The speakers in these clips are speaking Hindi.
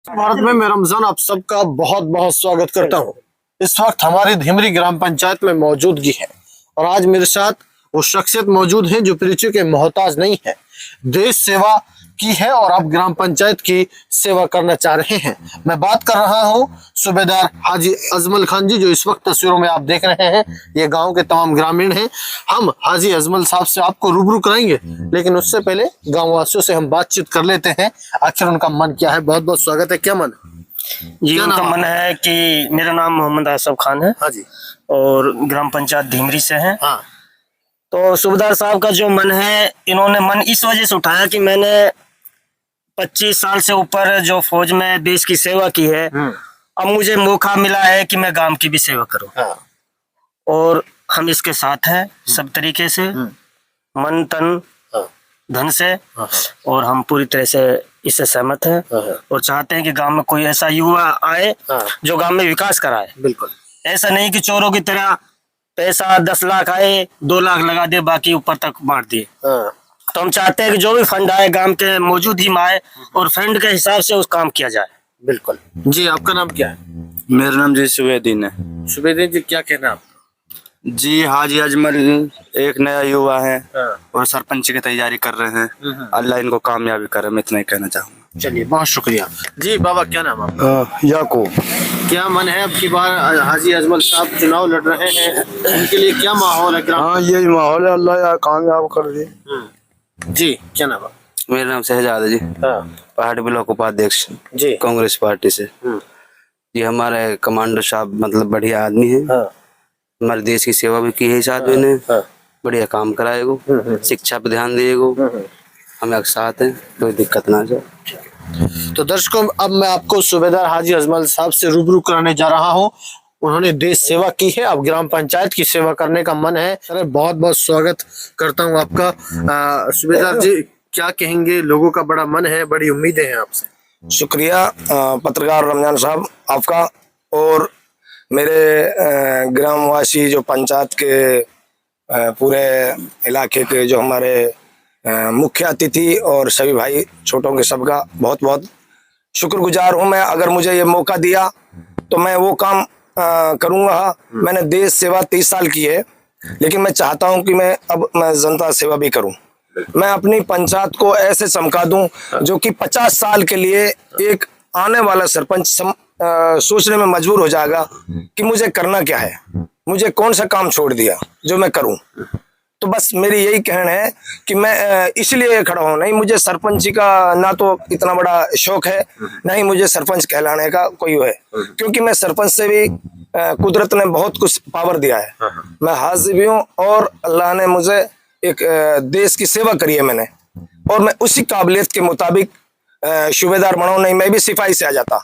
भारत में मैं रमजान आप सबका बहुत बहुत स्वागत करता हूं। इस वक्त हमारी धिमरी ग्राम पंचायत में मौजूदगी है और आज मेरे साथ वो शख्सियत मौजूद हैं जो परिचय के मोहताज नहीं है, देश सेवा की है और आप ग्राम पंचायत की सेवा करना चाह रहे हैं। मैं बात कर रहा हूं सूबेदार हाजी अजमल खान जी, जो इस वक्त तस्वीरों में आप देख रहे हैं। ये गांव के तमाम ग्रामीण हैं। हम हाजी अजमल साहब से आपको रूबरू कराएंगे, लेकिन उससे पहले गाँव वासियों से हम बातचीत कर लेते हैं, आखिर उनका मन क्या है। बहुत बहुत स्वागत है। क्या मन जी? उनका मन है कि मेरा नाम मोहम्मद आसफ खान है। हाँ जी। और ग्राम पंचायत धिमरी से है। हाँ। तो सूबेदार साहब का जो मन है, इन्होंने मन इस वजह से उठाया कि मैंने 25 साल से ऊपर जो फौज में देश की सेवा की है, अब मुझे मौका मिला है कि मैं गांव की भी सेवा करूं। हाँ। और हम इसके साथ हैं सब तरीके से, मन तन धन से। और हम पूरी तरह से इससे सहमत हैं और चाहते हैं कि गांव में कोई ऐसा युवा आए जो गांव में विकास कराए। बिल्कुल ऐसा नहीं कि चोरों की तरह पैसा 10 लाख आए 2 लाख लगा दे, बाकी ऊपर तक बांट दिए। तो हम चाहते हैं कि जो भी फंड आए गांव के मौजूदगी में आए और फंड के हिसाब से उस काम किया जाए। बिल्कुल जी। आपका नाम क्या है? मेरा नाम जी सुबेदीन है। सुबेदीन जी, क्या कहना है आपका? जी हाजी अजमल एक नया युवा है और सरपंच की तैयारी कर रहे हैं। अल्लाह इनको कामयाबी करे, मैं इतना ही कहना चाहूँगा। चलिए, बहुत शुक्रिया जी। बाबा, क्या नाम आपका? याकूब। क्या मन है, अब की बार हाजी अजमल साहब चुनाव लड़ रहे हैं, उनके लिए क्या माहौल है ग्राम? हाँ, यही माहौल है, अल्लाह यार कामयाब कर दे। जी, क्या नाम है? मेरा नाम शहजाद है जी, हाँ। पहाड़ी ब्लॉक उपाध्यक्ष जी। कांग्रेस पार्टी से। ये हमारे कमांडर साहब मतलब बढ़िया आदमी है। हमारे देश की सेवा भी की है इस आदमी ने। बढ़िया काम कराएगो, शिक्षा पे ध्यान दिएगो। हम एक साथ हैं, कोई दिक्कत ना जाए। तो दर्शकों, अब मैं आपको सूबेदार हाजी अजमल साहब से रूबरू कराने जा रहा हूँ। उन्होंने देश सेवा की है, अब ग्राम पंचायत की सेवा करने का मन है। अरे बहुत बहुत स्वागत करता हूँ आपका। सूबेदार जी, क्या कहेंगे? लोगों का बड़ा मन है, बड़ी उम्मीदें हैं आपसे। शुक्रिया पत्रकार रमजान साहब आपका, और मेरे ग्रामवासी जो पंचायत के पूरे इलाके के जो हमारे मुख्य अतिथि और सभी भाई छोटों के सबका बहुत बहुत शुक्रगुजार हूँ मैं। अगर मुझे ये मौका दिया तो मैं वो काम करूँगा। मैंने देश सेवा 30 साल की है, लेकिन मैं चाहता हूँ कि मैं जनता सेवा भी करूँ। मैं अपनी पंचायत को ऐसे चमका दूं जो कि 50 साल के लिए एक आने वाला सरपंच सोचने में मजबूर हो जाएगा कि मुझे करना क्या है, मुझे कौन सा काम छोड़ दिया जो मैं करूं। तो बस मेरी यही कहना है कि मैं इसलिए खड़ा हूं। नहीं मुझे सरपंची का ना तो इतना बड़ा शौक है, ना ही मुझे सरपंच कहलाने का कोई है, क्योंकि मैं सरपंच से भी कुदरत ने बहुत कुछ पावर दिया है। मैं हाजिर भी हूँ और अल्लाह ने मुझे एक देश की सेवा करी है मैंने, और मैं उसी काबिलियत के मुताबिक सूबेदार बना। नहीं मैं भी सिपाही से आ जाता,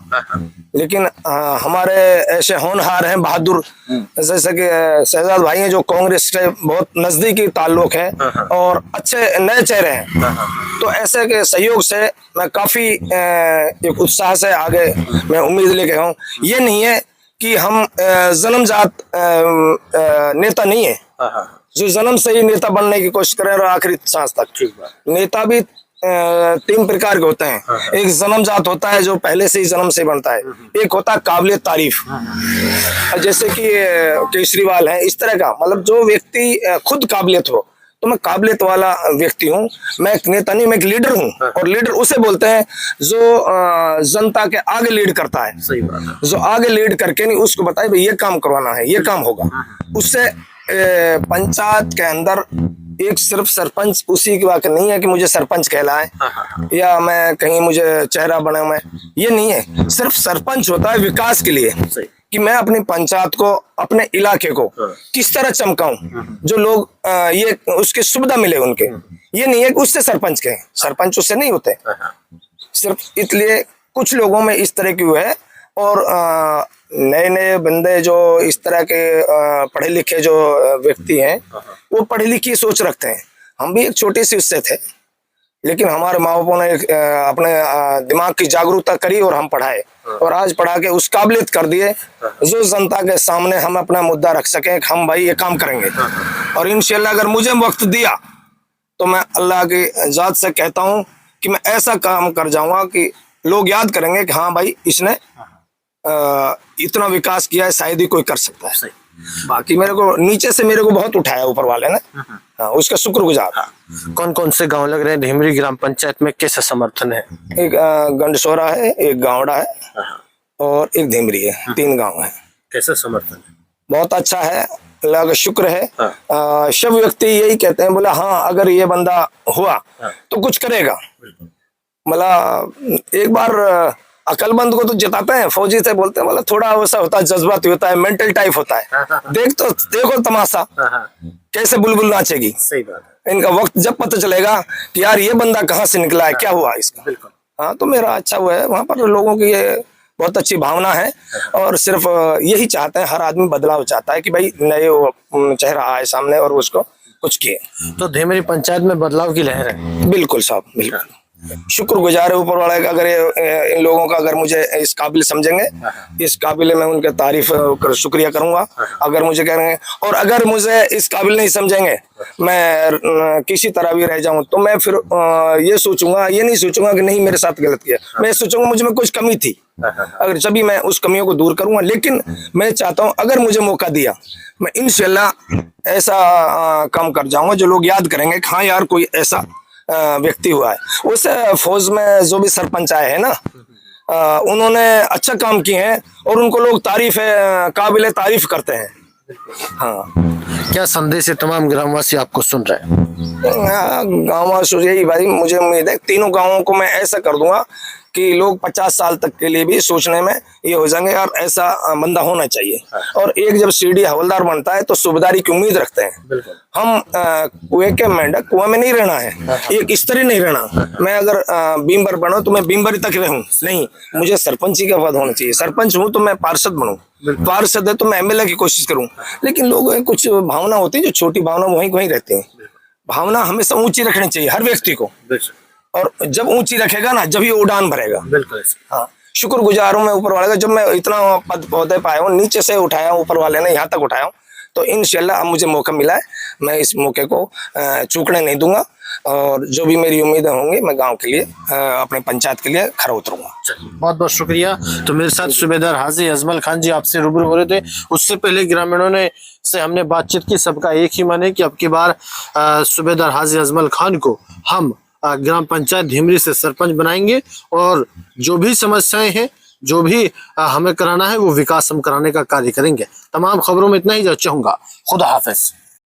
लेकिन हमारे ऐसे होनहार हैं बहादुर, जैसे कि शहजाद भाई हैं जो कांग्रेस से बहुत नजदीकी ताल्लुक है और अच्छे नए चेहरे हैं। तो ऐसे के सहयोग से मैं काफी एक उत्साह से आगे मैं उम्मीद लेके हूँ। ये नहीं है कि हम जन्मजात नेता नहीं है जो जन्म से ही नेता बनने की कोशिश करें और आखिरी सांस तक। नेता भी 3 प्रकार के होते हैं। एक जन्मजात होता है जो पहले से ही जन्म से बनता है, एक होता है काबिलियत तारीफ, जैसे कि केजरीवाल है, इस तरह का। मतलब जो व्यक्ति खुद काबिलियत हो, तो मैं काबिलियत वाला व्यक्ति हूँ। मैं एक नेता नहीं, मैं एक लीडर हूँ। और लीडर उसे बोलते हैं जो जनता के आगे लीड करता है। सही बात है। जो आगे लीड करके नहीं उसको बताए भाई ये काम करवाना है, ये काम होगा। उससे पंचायत के अंदर एक सिर्फ सरपंच उसी की बात नहीं है कि मुझे सरपंच कहलाए या मैं कहीं मुझे चेहरा बना, मैं ये नहीं है। सिर्फ सरपंच होता है विकास के लिए, कि मैं अपनी पंचायत को, अपने इलाके को किस तरह चमकाऊं जो लोग ये उसकी सुविधा मिले उनके। ये नहीं है कि उससे सरपंच कहें, सरपंच उससे नहीं होते। सिर्फ इसलिए कुछ लोगों में इस तरह की हुआ है, और नए नए बंदे जो इस तरह के पढ़े लिखे जो व्यक्ति हैं वो पढ़ी लिखी सोच रखते हैं। हम भी एक छोटी सी उससे थे, लेकिन हमारे माँ बापों ने अपने दिमाग की जागरूकता करी और हम पढ़ाए, और आज पढ़ा के उस काबिलियत कर दिए जो जनता के सामने हम अपना मुद्दा रख सकें कि हम भाई ये काम करेंगे। और इंशाल्लाह अगर मुझे वक्त दिया तो मैं अल्लाह की जात से कहता हूँ कि मैं ऐसा काम कर जाऊंगा कि लोग याद करेंगे कि हाँ भाई इसने इतना विकास किया है, शायद ही कोई कर सकता है। बाकी मेरे को नीचे से मेरे को बहुत उठाया ऊपर वाले ने, हाँ, उसका शुक्रगुजार। कौन कौन से गांव लग रहे हैं ढिमरी ग्राम पंचायत में, कैसा समर्थन है? एक गंडसोरा है, एक गावड़ा है और एक ढिमरी है, 3 गांव है। कैसा समर्थन है? बहुत अच्छा है, अल्लाह का शुक्र है। सब व्यक्ति यही कहते हैं, बोला हाँ अगर ये बंदा हुआ तो कुछ करेगा। मतलब एक बार अकलमंद को तो जिताते हैं, फौजी से बोलते हैं, मतलब थोड़ा वैसा होता है, जज्बाती होता है, मेंटल टाइप होता है। देखो तमाशा कैसे बुलबुल नाचेगी। सही बात है। इनका वक्त जब पता चलेगा कि यार ये बंदा कहाँ से निकला है, क्या हुआ इसका। बिल्कुल। हाँ, तो मेरा अच्छा हुआ है, वहां पर लोगों की ये बहुत अच्छी भावना है और सिर्फ यही चाहते हैं, हर आदमी बदलाव चाहता है कि भाई नए चेहरा आए सामने और उसको कुछ किए। तो ढिमरी पंचायत में बदलाव की लहर है। बिल्कुल साहब, बिल्कुल शुक्रगुजार है ऊपर वाले का। अगर इन लोगों का अगर मुझे इस काबिल समझेंगे, इस काबिल में उनके तारीफ कर शुक्रिया करूंगा। अगर मुझे कहेंगे और अगर मुझे इस काबिल नहीं समझेंगे, मैं किसी तरह भी रह जाऊं, तो मैं फिर ये सोचूंगा, ये नहीं सोचूंगा कि नहीं मेरे साथ गलत किया, मैं सोचूंगा मुझ में कुछ कमी थी, अगर जब भी मैं उस कमियों को दूर करूंगा। लेकिन मैं चाहता हूं अगर मुझे मौका दिया, मैं इंशाल्लाह ऐसा काम कर जाऊंगा जो लोग याद करेंगे कि हाँ यार कोई ऐसा व्यक्ति हुआ है। उस फौज में जो भी सरपंच आए हैं ना, उन्होंने अच्छा काम किए हैं और उनको लोग काबिल तारीफ करते हैं। हाँ, क्या संदेश है तमाम ग्रामवासी आपको सुन रहे हैं? गाँव यही भाई, मुझे उम्मीद है तीनों गांवों को मैं ऐसा कर दूंगा कि लोग 50 साल तक के लिए भी सोचने में ये हो जाएंगे यार ऐसा बंदा होना चाहिए। और एक जब सीडी हवलदार बनता है तो सूबेदारी की उम्मीद रखते हैं। हम कुएं के मेंढक कुएं में नहीं रहना है, एक स्त्री नहीं रहना। मैं अगर बीमबर बनो तो मैं बीमबरी तक रहूं, नहीं, मुझे सरपंची का पद होना चाहिए। सरपंच हूं तो मैं पार्षद बनूं, पार्षद है तो मैं एमएलए की कोशिश करूं। लेकिन लोग कुछ भावना होती है जो छोटी भावना वहीं रहती है। भावना हमेशा ऊंची रखनी चाहिए हर व्यक्ति को, और जब ऊंची रखेगा ना जब ही उड़ान भरेगा। बिल्कुल। हाँ, शुक्रगुजार हूं मैं ऊपर वाले का, जब मैं इतना पद पौधे पाया हूँ, नीचे से उठाया हूँ, ऊपर वाले ने यहाँ तक उठाया हूँ। तो इंशाल्लाह अब मुझे मौका मिला है, मैं इस मौके को चूकने नहीं दूंगा और जो भी मेरी उम्मीदें होंगी मैं गांव के लिए, अपने पंचायत के लिए खरा उतरूंगा। बहुत बहुत शुक्रिया। तो मेरे साथ सूबेदार हाजी अजमल खान जी आपसे रूबरू हो रहे थे। उससे पहले ग्रामीणों से हमने बातचीत की, सबका एक ही मन है कि अब की बार सूबेदार हाजी अजमल खान को हम ग्राम पंचायत ढिमरी से सरपंच बनाएंगे और जो भी समस्याएं हैं, जो भी हमें कराना है, वो विकास हम कराने का कार्य करेंगे। तमाम खबरों में इतना ही चाहूंगा। खुदा हाफिज।